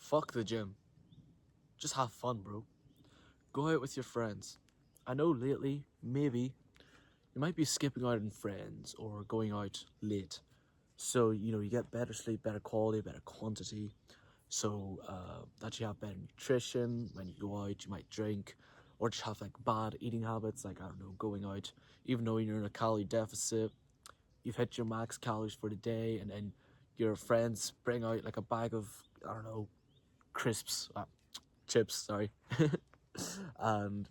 Fuck the gym. Just have fun, bro. Go out with your friends. I know lately, maybe, you might be skipping out on friends or going out late. So, you get better sleep, better quality, better quantity. So, that you have better nutrition. When you go out, you might drink or just have like bad eating habits, like, I don't know, going out, even though you're in a calorie deficit, you've hit your max calories for the day, and then your friends bring out like a bag of, I don't know, crisps, chips, sorry. And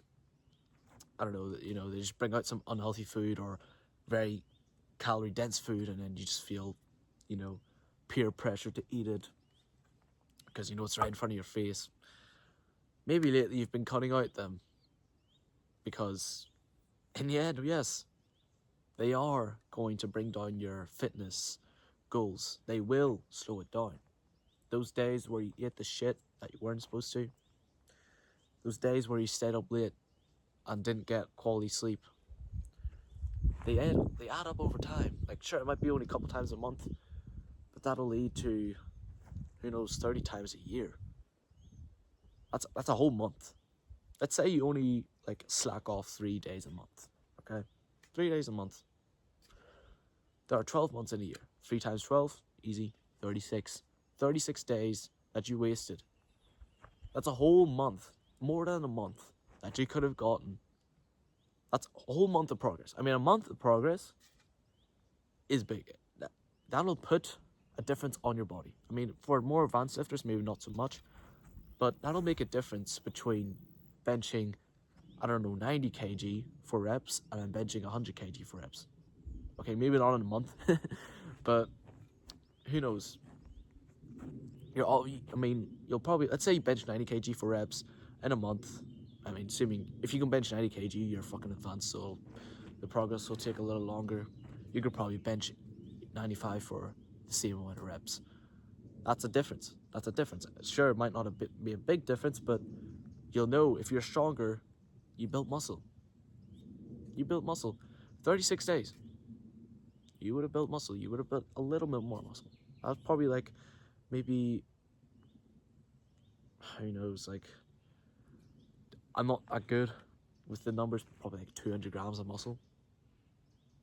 I don't know, they just bring out some unhealthy food or very calorie dense food, and then you just feel, you know, peer pressure to eat it because it's right in front of your face. Maybe lately you've been cutting out them because, in the end, yes, they are going to bring down your fitness goals. They will slow it down. Those days where you ate the shit that you weren't supposed to, those days where you stayed up late and didn't get quality sleep, they add up over time. Like, sure, it might be only a couple times a month, but that'll lead to, who knows, 30 times a year. That's a whole month. Let's say you only like slack off 3 days a month. Okay, 3 days a month. There are 12 months in a year. 3 times 12, easy, 36. 36 days that you wasted. That's a whole month, more than a month, that you could have gotten. That's a whole month of progress. I mean, a month of progress is big. That'll put a difference on your body. I mean, for more advanced lifters, maybe not so much, but that'll make a difference between benching, I don't know, 90 kg for reps and then benching 100 kg for reps. Okay, maybe not in a month, but who knows? You'll probably, let's say you bench 90 kg for reps in a month. I mean, assuming if you can bench 90 kg, you're fucking advanced, so the progress will take a little longer. You could probably bench 95 for the same amount of reps. That's a difference. Sure, it might not be a big difference, but you'll know if you're stronger, you built muscle. 36 days. You would have built muscle. You would have built a little bit more muscle. I was probably like, maybe, who knows, like, I'm not that good with the numbers, probably like 200 grams of muscle.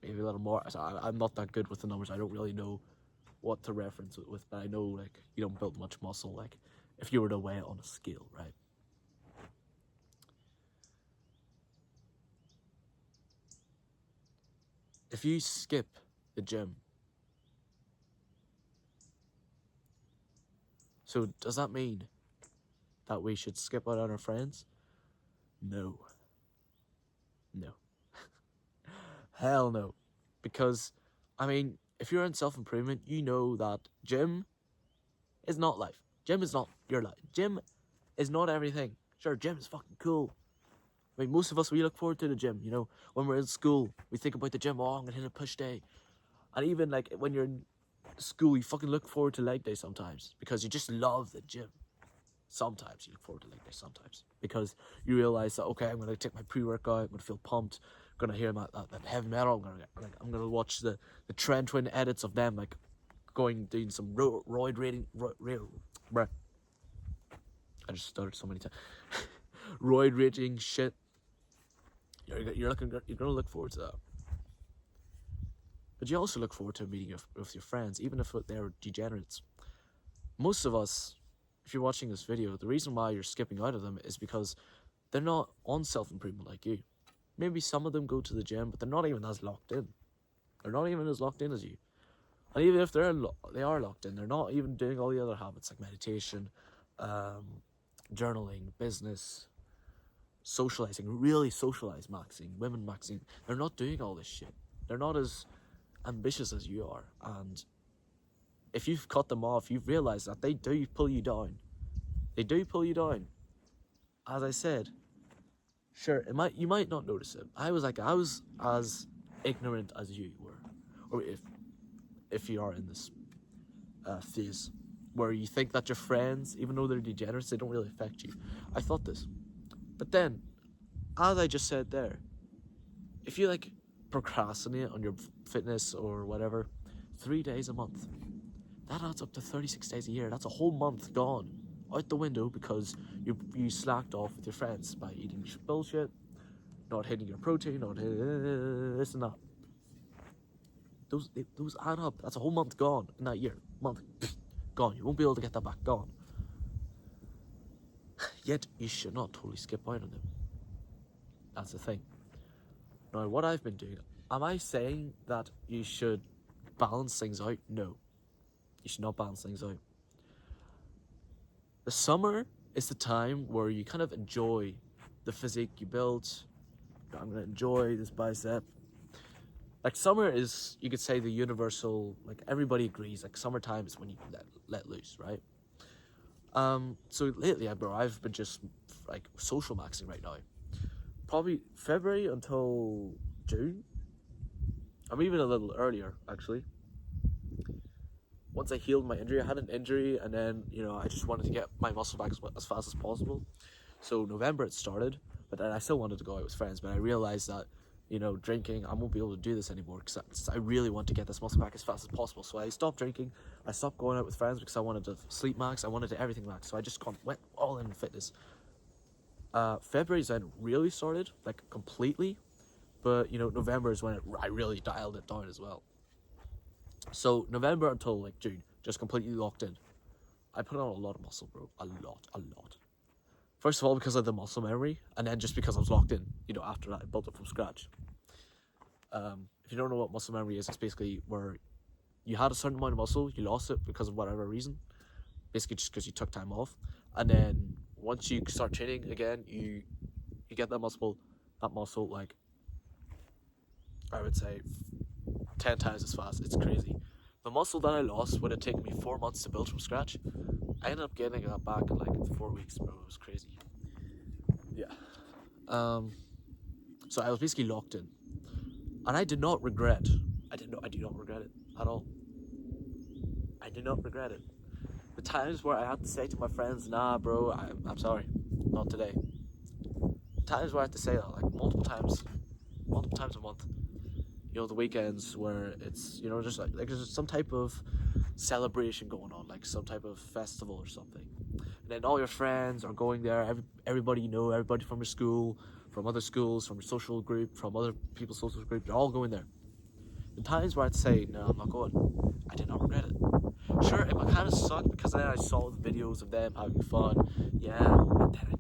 Maybe a little more. I'm not that good with the numbers. I don't really know what to reference it with, but I know, like, you don't build much muscle, like, if you were to weigh it on a scale, right? If you skip the gym, so does that mean that we should skip out on our friends? No. Hell no. Because, I mean, if you're in self-improvement, you know that gym is not life. Gym is not your life. Gym is not everything. Sure, gym is fucking cool. I mean, most of us, we look forward to the gym, when we're in school, we think about the gym, oh, I'm gonna hit a push day. And even, like, when you're in school, you fucking look forward to leg day sometimes, because you just love the gym. Sometimes you look forward to leg day, sometimes, because you realize that, okay, I'm gonna take my pre-workout, I'm gonna feel pumped, I'm gonna hear that heavy metal, I'm gonna watch the Trent Twin edits of them, like, doing some roid rating, bruh. I just stuttered so many times. Roid raging shit. You're gonna look forward to that. But you also look forward to meeting with your friends, even if they're degenerates. Most of us, if you're watching this video, the reason why you're skipping out of them is because they're not on self-improvement like you. Maybe some of them go to the gym, but they're not even as locked in. They're not even as locked in as you. And even if they are locked in, they're not even doing all the other habits like meditation, journaling, business, socializing, really socialize, maxing, women maxing. They're not doing all this shit. They're not as ambitious as you are. And if you've cut them off, you've realized that they do pull you down. They do pull you down. As I said, sure, you might not notice it. I was as ignorant as you were, or if you are in this phase where you think that your friends, even though they're degenerates, they don't really affect you. I thought this, but then, as I just said there, if you like procrastinate on your fitness or whatever, 3 days a month, that adds up to 36 days a year. That's a whole month gone. out the window because you slacked off with your friends by eating bullshit, not hitting your protein, not hitting this and that. Those add up. That's a whole month gone in that year. Month gone. You won't be able to get that back. Gone. Yet you should not totally skip out on them. That's the thing. Now, what I've been doing, am I saying that you should balance things out? No. You should not balance things out. The summer is the time where you kind of enjoy the physique you built. I'm going to enjoy this bicep. Like, summer is, you could say, the universal, like, everybody agrees, like, summertime is when you let loose, right? So lately, bro, I've been just, like, social maxing right now. Probably February until June. I'm even a little earlier, actually. Once I healed my injury, I had an injury, and then, I just wanted to get my muscle back as fast as possible. So November it started, but then I still wanted to go out with friends, but I realized that, drinking, I won't be able to do this anymore because I really want to get this muscle back as fast as possible. So I stopped drinking, I stopped going out with friends because I wanted to sleep max, I wanted to everything max. So I just went all in fitness. February's then really started, like, completely, but, November is when I really dialed it down as well. So November until, like, June, just completely locked in. I put on a lot of muscle, bro. A lot. First of all, because of the muscle memory, and then just because I was locked in, after that, I built it from scratch. If you don't know what muscle memory is, it's basically where you had a certain amount of muscle, you lost it because of whatever reason, basically just because you took time off, and then once you start training again, you get that muscle, like, I would say 10 times as fast. It's crazy. The muscle that I lost would have taken me 4 months to build from scratch. I ended up getting that back in like 4 weeks, bro. It was crazy. Yeah. So I was basically locked in, and I did not regret. I do not regret it at all. I do not regret it. The times where I had to say to my friends, "Nah, bro, I'm sorry, not today." The times where I had to say that, like, multiple times a month. The weekends where it's, just like there's some type of celebration going on, like some type of festival or something, and then all your friends are going there. Everybody everybody from your school, from other schools, from your social group, from other people's social group, they're all going there. The times where I'd say, "No, I'm not going," I did not regret it. Sure, it might kind of suck because then I saw the videos of them having fun, yeah, and then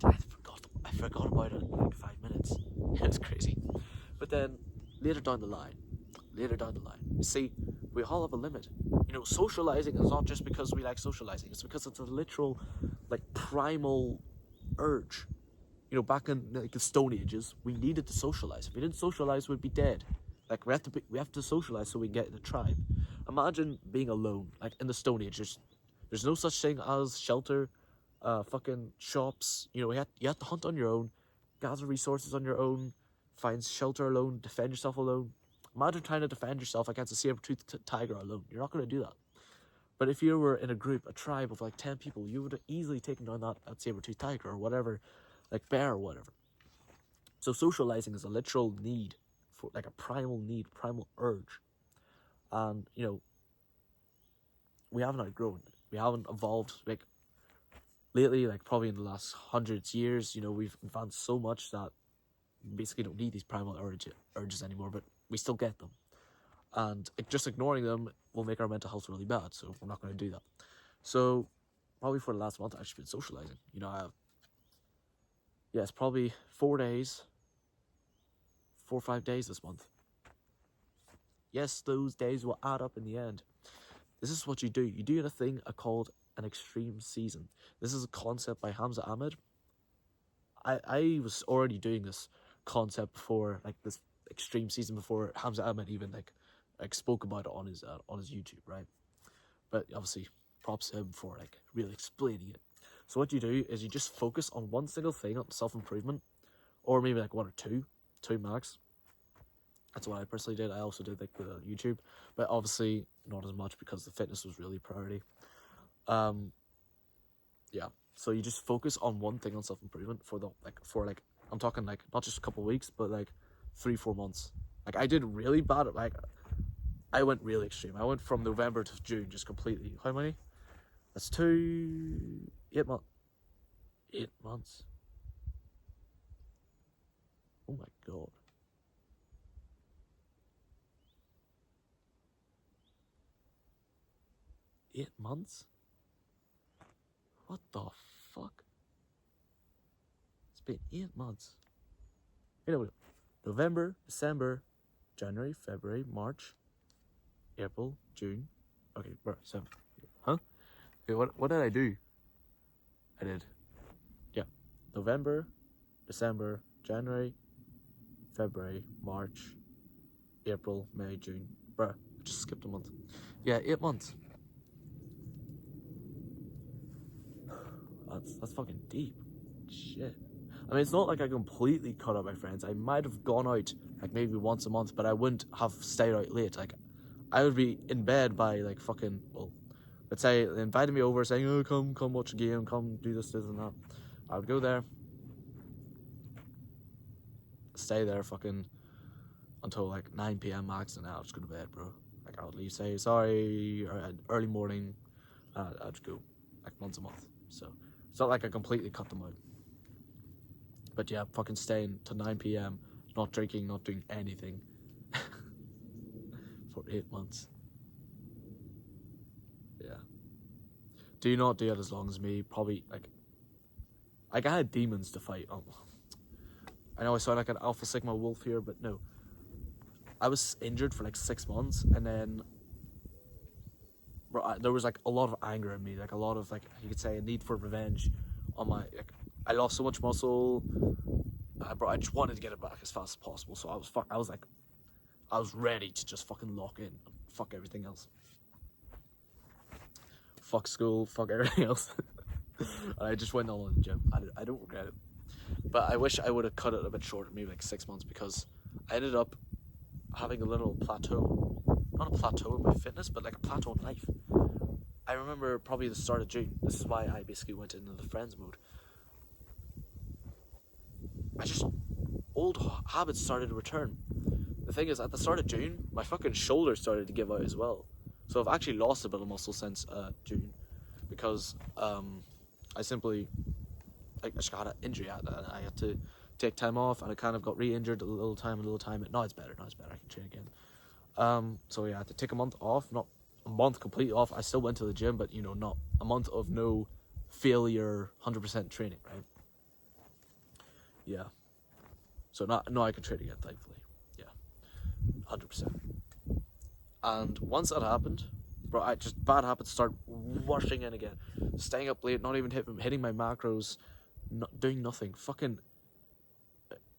I forgot about it in like 5 minutes. It was crazy. But then later down the line, you see, we all have a limit. Socializing is not just because we like socializing, it's because it's a literal, like, primal urge. Back in, like, the Stone Ages, we needed to socialize. If we didn't socialize, we'd be dead. Like, we have to socialize so we get in a tribe. Imagine being alone, like, in the Stone Age. There's no such thing as shelter, fucking shops. You have to hunt on your own, gather resources on your own, find shelter alone, defend yourself alone. Imagine trying to defend yourself against a saber-toothed tiger alone. You're not going to do that. But if you were in a group, a tribe of like 10 people, you would have easily taken down that saber-toothed tiger or whatever, like bear or whatever. So socializing is a literal need, for like a primal need, primal urge. And, we haven't outgrown it. We haven't evolved, like, lately, like, probably in the last hundreds of years, we've advanced so much that we basically don't need these primal urges anymore, but we still get them. And just ignoring them will make our mental health really bad, so we're not going to do that. So, probably for the last month, I've actually been socializing. It's probably 4 or 5 days this month. Yes, those days will add up in the end. This is what you do. You do a thing called an extreme season. This is a concept by Hamza Ahmed. I was already doing this concept before, like, this extreme season, before Hamza Ahmed even like spoke about it on his YouTube, right? But obviously, props to him for like really explaining it. So what you do is you just focus on one single thing, on self-improvement, or maybe like one or two max. That's what I personally did. I also did like the YouTube, but obviously not as much because the fitness was really priority. Yeah. So you just focus on one thing on self-improvement for I'm talking like not just a couple of weeks, but like 3-4 months. Like, I did really bad at, like, I went really extreme. I went from November to June just completely. How many? That's 8 months. 8 months. Oh my god. 8 months? What the fuck? It's been 8 months. You know, November, December, January, February, March, April, June. Okay, bro, so, huh? Okay, what did I do? I did, yeah, November, December, January, February, March, April, May, June. Bruh, I just skipped a month. Yeah, 8 months. That's fucking deep. Shit. I mean, it's not like I completely cut out my friends. I might have gone out like maybe once a month, but I wouldn't have stayed out late. Like, I would be in bed by like fucking, well, let's say they invited me over saying, oh, come watch a game, come do this and that. I would go there, stay there fucking until like 9 p.m. max, and I'll just go to bed, bro. Like, I would leave, say sorry, or early morning, I'll just go like once a month. So it's not like I completely cut them out. But yeah, fucking staying to 9 p.m, not drinking, not doing anything for 8 months. Yeah. Do not do it as long as me. Probably like I had demons to fight. I know I sound like an Alpha Sigma wolf here, but no. I was injured for like 6 months, and then bro, there was like a lot of anger in me, like a lot of, like, you could say, a need for revenge on my, like, I lost so much muscle, bro, I just wanted to get it back as fast as possible. So I was ready to just fucking lock in and fuck everything else. Fuck school, fuck everything else. And I just went on to the gym. I don't regret it. But I wish I would have cut it a bit shorter, maybe like 6 months, because I ended up having a little plateau. Not a plateau in my fitness, but like a plateau in life. I remember probably the start of June. This is why I basically went into the friends mode. Old habits started to return. The thing is, at the start of June, my fucking shoulder started to give out as well. So I've actually lost a bit of muscle since June, because I just got an injury and I had to take time off, and I kind of got re-injured a little time. Now it's better. I can train again. So yeah, I had to take a month off, not a month completely off. I still went to the gym, but not a month of no failure, 100% training, right? Yeah. So now I can train again, thankfully. Yeah, 100%. And once that happened, bro, bad habits start rushing in again. Staying up late, not even hitting my macros, doing nothing. Fucking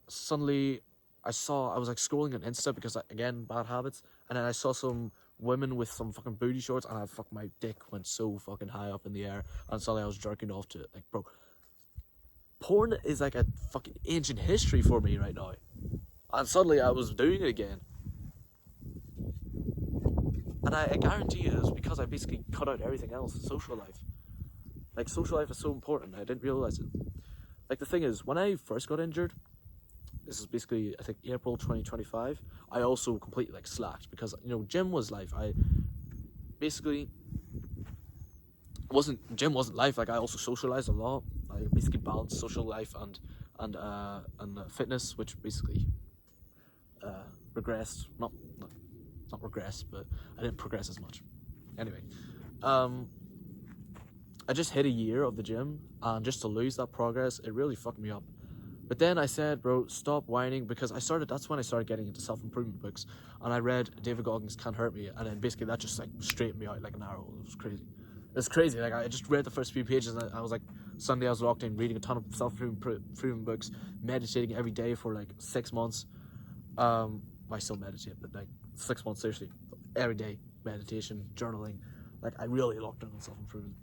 suddenly, I was like scrolling on Insta because, again, bad habits, and then I saw some women with some fucking booty shorts, and my dick went so fucking high up in the air, and suddenly I was jerking off to it. Like, bro, porn is like a fucking ancient history for me right now, and suddenly I was doing it again. And I guarantee you it was because I basically cut out everything else. Social life. Like, social life is so important. I didn't realize it. Like, the thing is, when I first got injured, this is basically, I think, April 2025, I also completely, like, slacked. Because, gym was life. I basically gym wasn't life. Like, I also socialized a lot. I basically balanced social life and fitness, which basically regressed. Not regress, but I didn't progress as much. Anyway, I just hit a year of the gym, and just to lose that progress, it really fucked me up. But then I said, bro, stop whining, because that's when I started getting into self-improvement books, and I read David Goggins' Can't Hurt Me, and then basically that just like straightened me out like an arrow. It was crazy. Like, I just read the first few pages, and I was like, Sunday I was locked in reading a ton of self-improvement books, meditating every day for like 6 months. I still meditate, but like 6 months, seriously, every day, meditation, journaling. Like, I really locked in on self-improvement.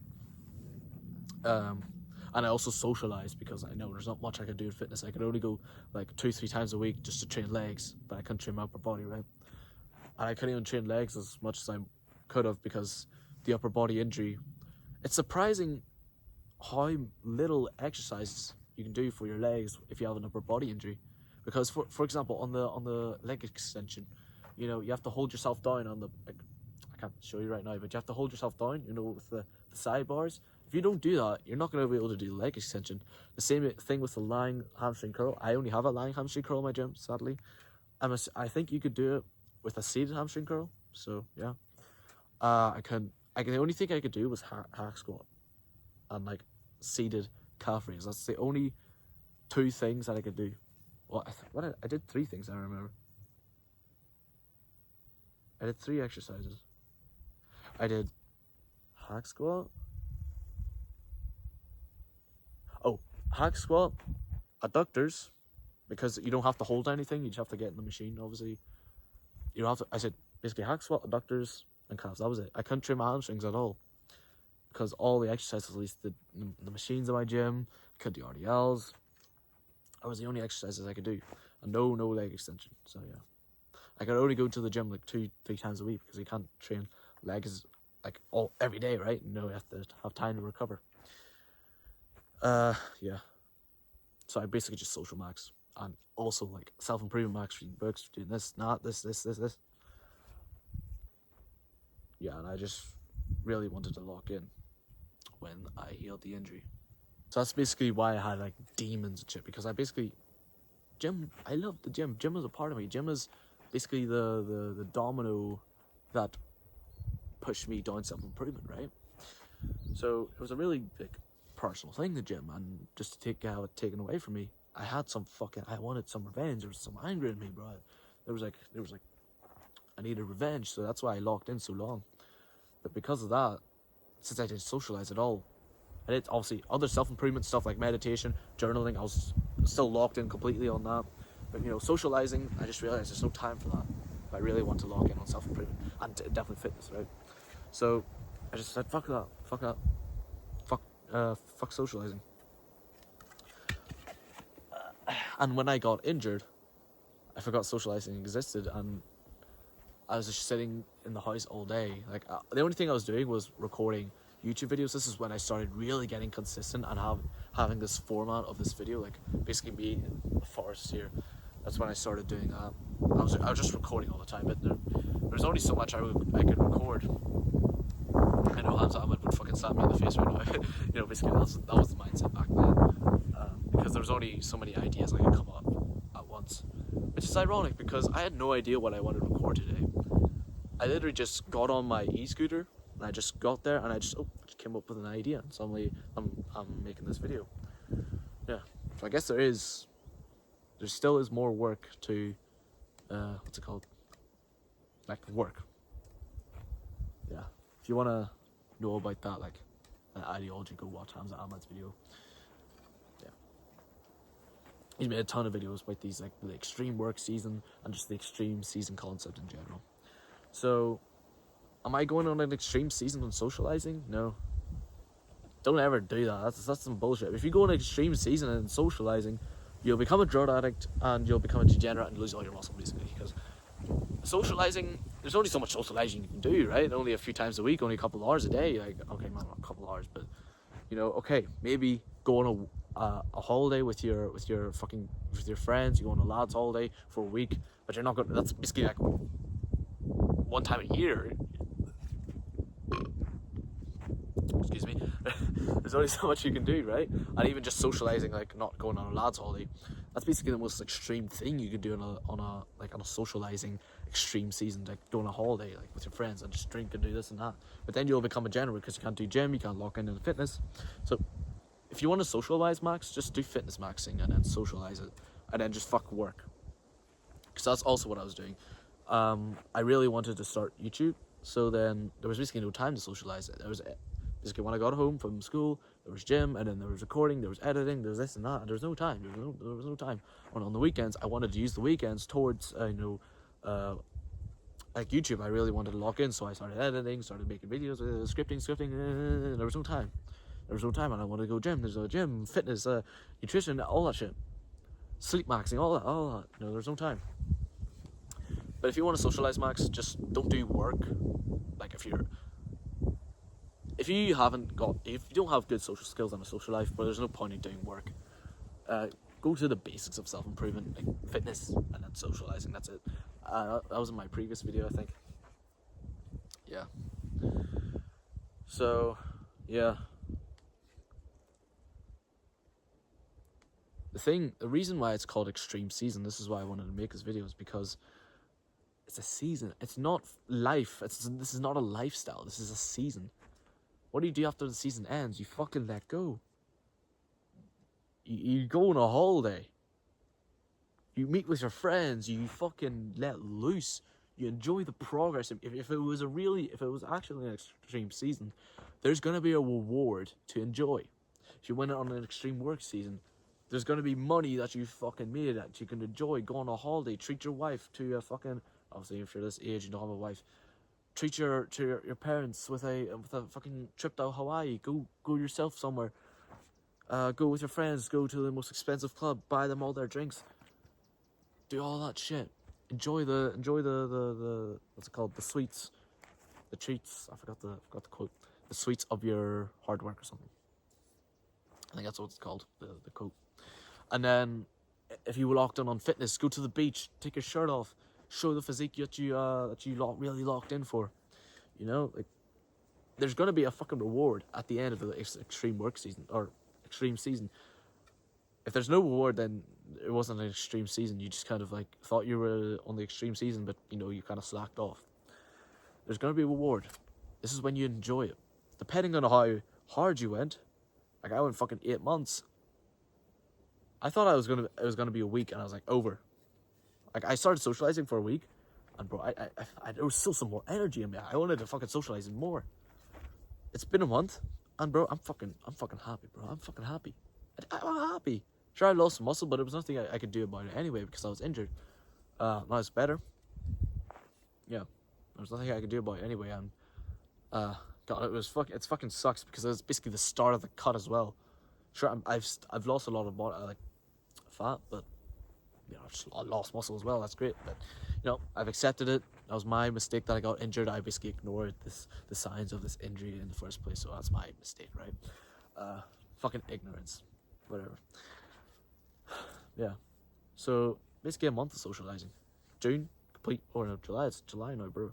And I also socialized, because I know there's not much I can do in fitness. I could only go like 2-3 times a week just to train legs, but I couldn't train my upper body, right? And I couldn't even train legs as much as I could have, because the upper body injury. It's surprising how little exercise you can do for your legs if you have an upper body injury. Because for example, on the leg extension, you have to hold yourself down on the, like, I can't show you right now, but you have to hold yourself down, with the sidebars. if you don't do that, you're not going to be able to do leg extension. The same thing with the lying hamstring curl. I only have a lying hamstring curl in my gym, sadly. I think you could do it with a seated hamstring curl. So yeah, the only thing I could do was hack squat and like seated calf raise. That's the only two things that I could do. Well, I did three things, I remember. I did 3 exercises. I did hack squat. Oh, hack squat, adductors, because you don't have to hold anything. You just have to get in the machine. Obviously, you don't have to. I said basically hack squat, adductors, and calves. That was it. I couldn't train my hamstrings at all because all the exercises, at least the machines in my gym, I could do RDLs. That was the only exercises I could do, and no leg extension. So yeah, I could only go to the gym like 2-3 times a week because you can't train legs like every day, right? You have to have time to recover. Yeah. So I basically just social max and also like self-improvement max, reading books, doing this, not this. Yeah, and I just really wanted to lock in when I healed the injury. So that's basically why I had like demons and shit, because I love the gym. Gym is a part of me. Gym is basically the domino that pushed me down self-improvement, right? So it was a really big personal thing, the gym, and just to have it taken away from me, I wanted some revenge. There was some anger in me, bro. There was like I needed revenge, so that's why I locked in so long. But because of that, since I didn't socialize at all, I did obviously other self-improvement stuff like meditation, journaling, I was still locked in completely on that. But socializing, I just realized there's no time for that. But I really want to lock in on self-improvement and definitely fitness, right? So I just said, fuck that, fuck socializing. And when I got injured, I forgot socializing existed, and I was just sitting in the house all day. Like the only thing I was doing was recording YouTube videos. This is when I started really getting consistent and having this format of this video, like basically me in the forest here. That's when I started doing that. I was just recording all the time, but there's only so much I could record. I know Hamza Ahmed would fucking slap me in the face right now. Basically that was the mindset back then, because there was only so many ideas I could come up at once, which is ironic because I had no idea what I wanted to record today. I literally just got on my e-scooter and I just got there and I just came up with an idea, and suddenly I'm making this video. Yeah, so I guess there still is more work to what's it called, like work. Yeah, if you want to know about that, like ideology, go watch Hamza Ahmad's video. Yeah, he's made a ton of videos about these, like the extreme work season and just the extreme season concept in general. So am I going on an extreme season on socializing? No, don't ever do that. That's some bullshit. If you go on an extreme season and socializing, you'll become a drug addict and you'll become a degenerate and lose all your muscle, basically. Because socializing, there's only so much socializing you can do, right? Only a few times a week, only a couple of hours a day. Like, okay, not a couple of hours, but okay, maybe go on a holiday with your friends. You go on a lads holiday for a week, but you're not going. That's basically like one time a year. Excuse me. There's only so much you can do, right? And even just socializing, like not going on a lads holiday, that's basically the most extreme thing you could do on a socializing extreme season, like go on a holiday like with your friends and just drink and do this and that. But then you'll become a degenerate because you can't do gym, you can't lock in fitness. So if you want to socialize max, just do fitness maxing and then socialize it, and then just fuck work, because that's also what I was doing. I really wanted to start YouTube, so then there was basically no time to socialize it. There was basically when I got home from school, there was gym, and then there was recording, there was editing, there was this and that, and there was no time. There was no time. On the weekends, I wanted to use the weekends towards like YouTube. I really wanted to lock in, so I started editing, started making videos, scripting. There was no time. And I wanted to go gym. There's a gym, fitness, nutrition, all that shit, sleep maxing, all that. There's no time. But if you want to socialize max, just don't do work. Like if you don't have good social skills and a social life, but there's no point in doing work. Go to the basics of self-improvement, like fitness and then socializing. That's it. That was in my previous video, I think. Yeah. So, yeah. The reason why it's called Extreme Season, this is why I wanted to make this video, is because it's a season. It's not life. This is not a lifestyle. This is a season. What do you do after the season ends? You fucking let go. You go on a holiday. You meet with your friends. You fucking let loose. You enjoy the progress. If it was actually an extreme season, there's gonna be a reward to enjoy. If you went on an extreme work season, there's gonna be money that you fucking made that you can enjoy. Go on a holiday. Treat your wife to a fucking. Obviously, if you're this age, you don't have a wife. Treat your parents with a fucking trip to Hawaii. Go yourself somewhere. Go with your friends. Go to the most expensive club. Buy them all their drinks. Do all that shit. Enjoy the what's it called? The sweets, the treats. I forgot the quote. The sweets of your hard work or something. I think that's what it's called. The quote. And then, if you were locked in on fitness, go to the beach. Take your shirt off. Show the physique that you really locked in for. You know, like, there's gonna be a fucking reward at the end of the extreme work season or extreme season. If there's no reward, then it wasn't an extreme season. You just kind of like thought you were on the extreme season, but you know, you kind of slacked off. There's gonna be a reward. This is when you enjoy it, depending on how hard you went. Like, I went fucking 8 months. I thought it was gonna be a week, and I was like, over. Like, I started socializing for a week, and bro, I there was still some more energy in me. I wanted to fucking socialize more. It's been a month, and bro, I'm fucking happy, bro. I'm fucking happy. I'm happy. Sure, I lost some muscle, but it was nothing I could do about it anyway because I was injured. Now it's better. Yeah, there was nothing I could do about it anyway, and God, it's fucking sucks because it was basically the start of the cut as well. Sure, I've lost a lot of body, like, fat, but you know, I lost muscle as well. That's great, but you know, I've accepted it. That was my mistake that I got injured. I basically ignored the signs of this injury in the first place, so that's my mistake, right? Fucking ignorance, whatever. Yeah, so basically a month of socializing. June complete, or no, July. It's July now, bro.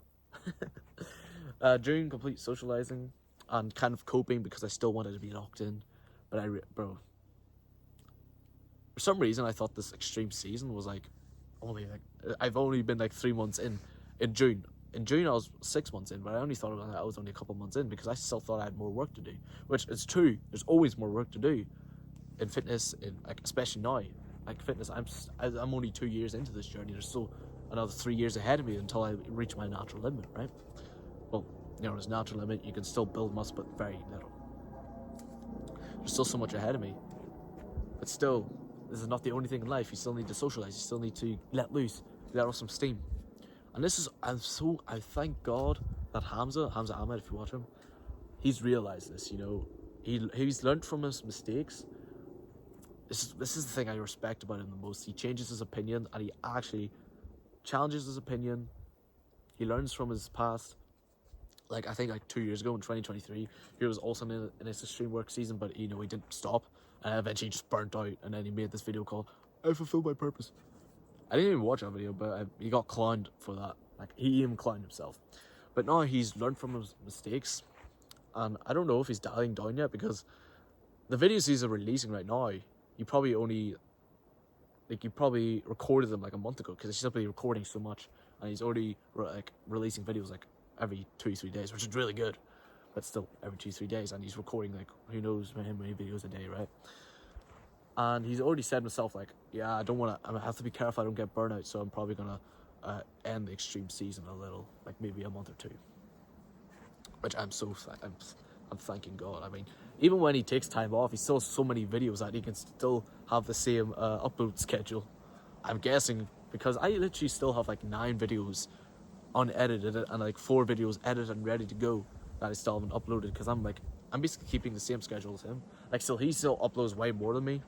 June complete socializing and kind of coping because I still wanted to be locked in, but bro. For some reason, I thought this extreme season was like I've only been like 3 months in June. In June, I was 6 months in, but I only thought I was only a couple months in because I still thought I had more work to do, which is true. There's always more work to do in fitness, like, especially now. Like, fitness, I'm only 2 years into this journey. There's still another 3 years ahead of me until I reach my natural limit, right? Well, you know, there's a natural limit. You can still build muscle, but very little. There's still so much ahead of me, but still, this is not the only thing in life. You still need to socialize. You still need to let loose, let off some steam. And this is, I thank God that Hamza Ahmed, if you watch him, he's realized this. You know, he's learned from his mistakes. This is the thing I respect about him the most. He changes his opinion, and he actually challenges his opinion. He learns from his past. Like, I think like 2 years ago in 2023, he was also in his extreme work season, but you know, he didn't stop, and eventually just burnt out, and then he made this video called "I Fulfilled My Purpose." I didn't even watch that video, but he got clowned for that. Like, he even clowned himself. But now he's learned from his mistakes, and I don't know if he's dialing down yet, because the videos he's releasing right now, you probably recorded them like a month ago, because he's simply recording so much, and he's already releasing videos like every 2-3 days, which is really good, but still every 2-3 days, and he's recording like who knows how many videos a day, right? And he's already said himself, like, yeah, I have to be careful I don't get burnout, so I'm probably gonna end the extreme season a little, like maybe a month or two, which I'm thanking God. I mean, even when he takes time off, he still has so many videos that he can still have the same upload schedule. I'm guessing because I literally still have like 9 videos unedited and like 4 videos edited and ready to go that I still haven't uploaded, because I'm basically keeping the same schedule as him. Like, he still uploads way more than me,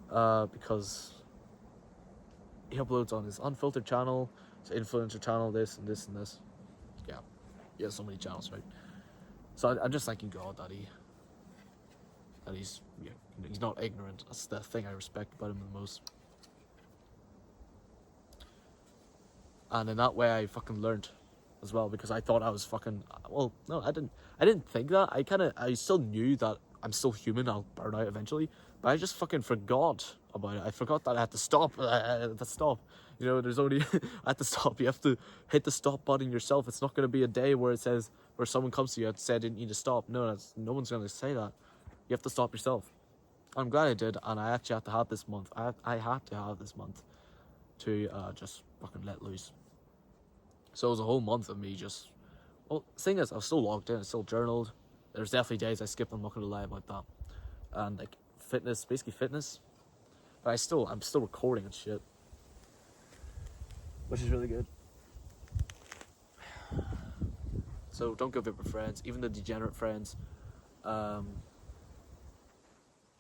because he uploads on his unfiltered channel, his influencer channel, this and this and this. Yeah, he has so many channels, right? So I'm just thanking God that he's not ignorant. That's the thing I respect about him the most. And in that way, I fucking learned as well, because I thought I was fucking, well, no, I didn't think that. I still knew that I'm still human, I'll burn out eventually, But I just fucking forgot about it. I forgot that I had to stop. You know, there's only I had to stop. You have to hit the stop button yourself. It's not gonna be a day where it says where someone comes to you and said I didn't need to stop. No, no one's gonna say that. You have to stop yourself. I'm glad I did, and I actually had to have this month. I had to have this month to just fucking let loose. So it was a whole month of me just. Well, thing is, I was still logged in. I still journaled. There's definitely days I skipped. I'm not gonna lie about that. And like fitness, basically fitness. But I'm still recording and shit, which is really good. So don't give up your friends, even the degenerate friends.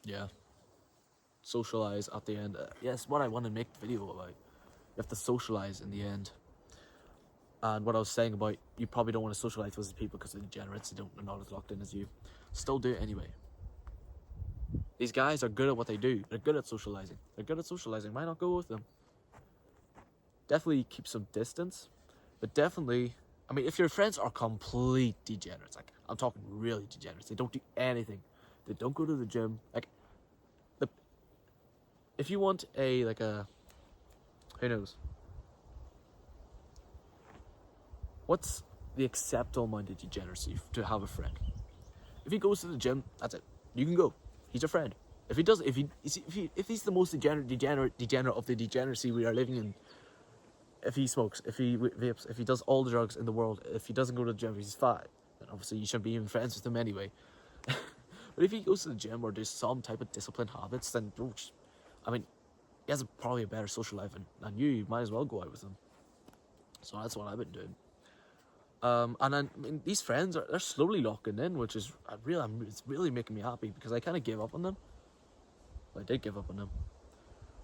Yeah. Socialize at the end. Yes, what I want to make the video about. You have to socialize in the end. And what I was saying about you probably don't want to socialize with these people because they're degenerates. They're not as locked in as you. Still do it anyway. These guys are good at what they do. They're good at socializing. Why not go with them? Definitely keep some distance. But definitely, I mean, if your friends are complete degenerates, like, I'm talking really degenerates, they don't do anything. They don't go to the gym. Like, if you want who knows? What's the acceptable amount of degeneracy to have a friend? If he goes to the gym, that's it. You can go. He's your friend. If he's the most degenerate of the degeneracy we are living in, if he smokes, if he vapes, if he does all the drugs in the world, if he doesn't go to the gym, he's fat, then obviously you shouldn't be even friends with him anyway. But if he goes to the gym or does some type of disciplined habits, then I mean, he has probably a better social life than you. You might as well go out with him. So that's what I've been doing. And then I mean, these friends they're slowly locking in, which is it's really making me happy because I kind of gave up on them. Well, I did give up on them,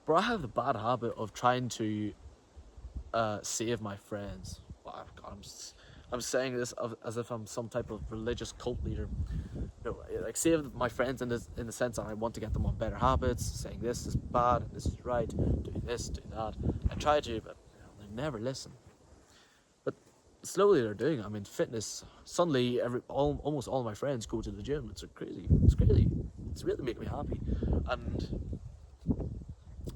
but I have the bad habit of trying to save my friends. Oh, God, I'm saying this as if I'm some type of religious cult leader. You know, like save my friends in the sense that I want to get them on better habits, saying this is bad, this is right, do this, do that. I try to, but they never listen. But slowly they're doing it. I mean, fitness. Suddenly, almost all my friends go to the gym. It's crazy. It's really making me happy, and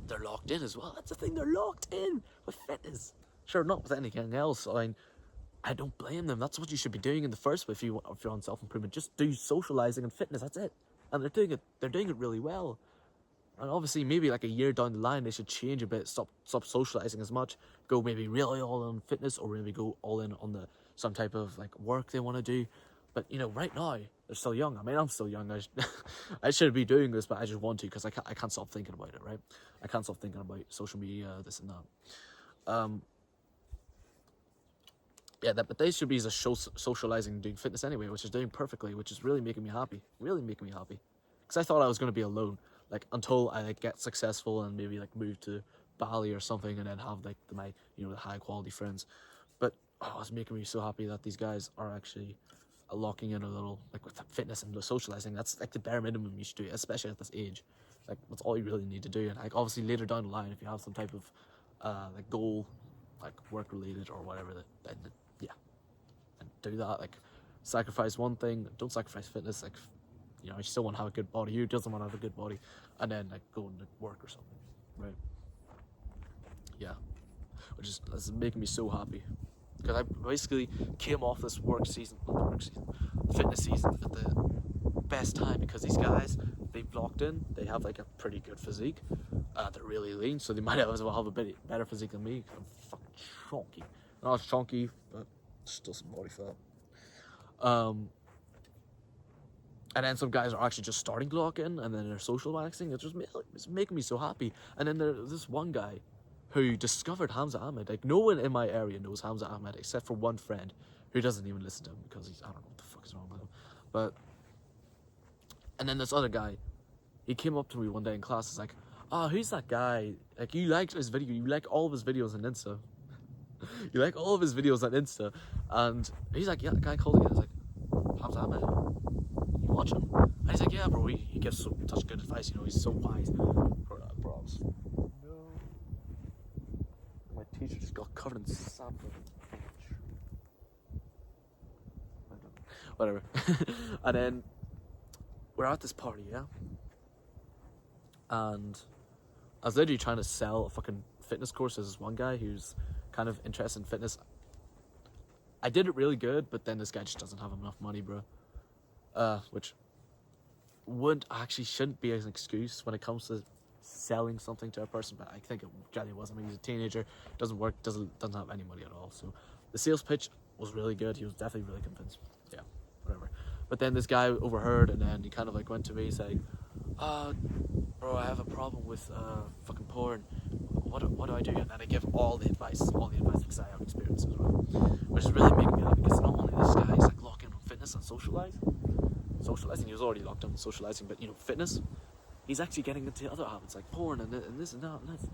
they're locked in as well. That's the thing. They're locked in with fitness. Sure, not with anything else. I mean, I don't blame them. That's what you should be doing in the first place if you're on self-improvement. Just do socializing and fitness. That's it. And they're doing it. They're doing it really well. And obviously, maybe like a year down the line, they should change a bit. Stop socializing as much. Go maybe really all in on fitness, or maybe go all in on some type of like work they want to do. But you know, right now they're still young. I mean, I'm still young. I should be doing this, but I just want to because I can't stop thinking about it. Right? I can't stop thinking about social media, this and that. Yeah, but they should be socializing, doing fitness anyway, which is doing perfectly, which is really making me happy. Really making me happy. Because I thought I was going to be alone, like, until I, like, get successful and maybe, like, move to Bali or something and then have, like, my, you know, the high-quality friends. But, it's making me so happy that these guys are actually locking in a little, like, with the fitness and the socializing. That's, like, the bare minimum you should do, especially at this age. Like, that's all you really need to do. And, like, obviously later down the line, if you have some type of, like, goal, like, work-related or whatever, then yeah, and do that. Like, sacrifice one thing, don't sacrifice fitness. Like, you know, you still want to have a good body. Who doesn't want to have a good body? And then like go and work or something, right? Yeah, which is making me so happy because I basically came off this fitness season at the best time because these guys they've locked in. They have like a pretty good physique. They're really lean, so they might as well have a bit better physique than me. I'm fucking chunky. Not as chunky, but still some body fat. And then some guys are actually just starting to lock in, and then they're social waxing. It's making me so happy. And then there's this one guy who discovered Hamza Ahmed. Like, no one in my area knows Hamza Ahmed except for one friend who doesn't even listen to him because I don't know what the fuck is wrong with him. But, and then this other guy, he came up to me one day in class. He's like, who's that guy? Like, you liked his video. You like all of his videos on Insta. You like all of his videos on Insta. And he's like, yeah, the guy called again. He's like, Hamza Ahmed. You watch him? And he's like, yeah, bro, he gives such good advice, you know, he's so wise. Bro, no. My teacher just got covered in sand. Whatever. And then we're at this party, yeah? and I was literally trying to sell a fucking fitness course. There's this one guy who's kind of interested in fitness. I did it really good, but then this guy just doesn't have enough money, bro. Which shouldn't be an excuse when it comes to selling something to a person, but I think it generally was. I mean, he's a teenager, doesn't work, doesn't have any money at all. So the sales pitch was really good. He was definitely really convinced. Yeah, whatever. But then this guy overheard, and then he kind of like went to me saying, bro, I have a problem with fucking porn. What do I do? And then I give all the advice because I have experience as well, which is really making me happy, because not only this guy is like locked in on fitness and socializing, he was already locked on socializing, but fitness, he's actually getting into other habits like porn and this and that, and that's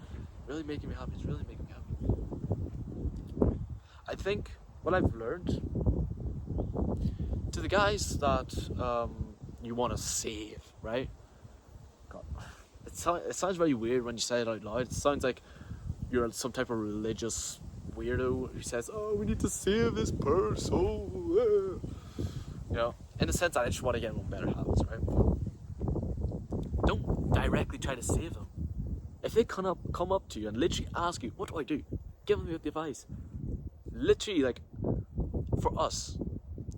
really making me happy. It's really making me happy. I think what I've learned, to the guys that you want to save, right? God, it sounds very weird when you say it out loud. It sounds like you're some type of religious weirdo who says, "Oh, we need to save this person." In a sense, I just want to get them on better habits, right? Don't directly try to save them. If they come up to you and literally ask you, "What do I do?" Give them the advice. Literally, like, for us,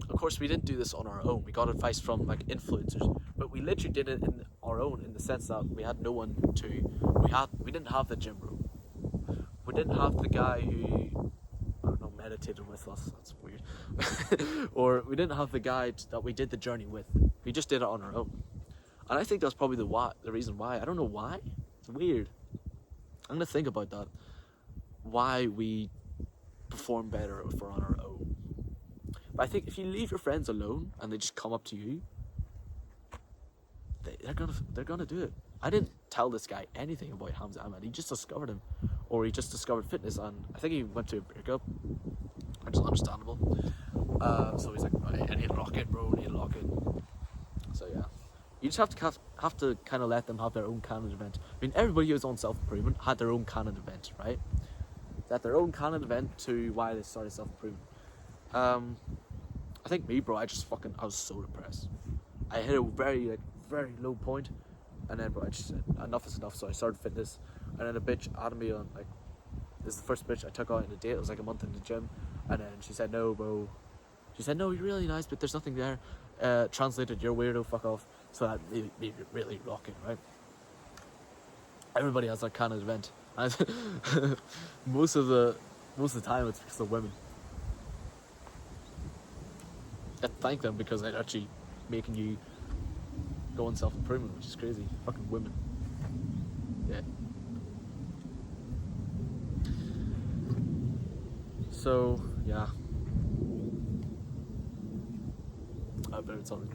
of course, we didn't do this on our own. We got advice from like influencers, but we literally did it in our own, in the sense that we had no one to. We didn't have the gym bro. We didn't have the guy who, I don't know, meditated with us. That's weird. Or we didn't have the guy that we did the journey with. We just did it on our own, and I think that's probably the reason why. I don't know why. It's weird. I'm gonna think about that. Why we perform better if we're on our own. But I think if you leave your friends alone and they just come up to you, they're gonna do it. I didn't tell this guy anything about Hamza Ahmed. He just discovered him, or he just discovered fitness, and I think he went to a breakup, which is understandable. So he's like, I need to lock it, bro. I need to lock it. So yeah, you just have to kind of let them have their own canon event. I mean, everybody who's on self-improvement had their own canon event, right? They had their own canon event to why they started self-improvement. I think me, bro, I was so depressed. I hit a very low point, and then, bro, I just said, enough is enough. So I started fitness, and then a bitch added me on, like, this is the first bitch I took out on a date. It was like a month in the gym, and then she said, "No, bro." She said, "No, you're really nice, but there's nothing there." Translated, "You're weirdo, fuck off." So that made me really rocking, right? Everybody has their kind of event, and most of the time it's because of women. I thank them because they're actually making you go on self-improvement, which is crazy. Fucking women. Yeah. So, yeah. I better tell you.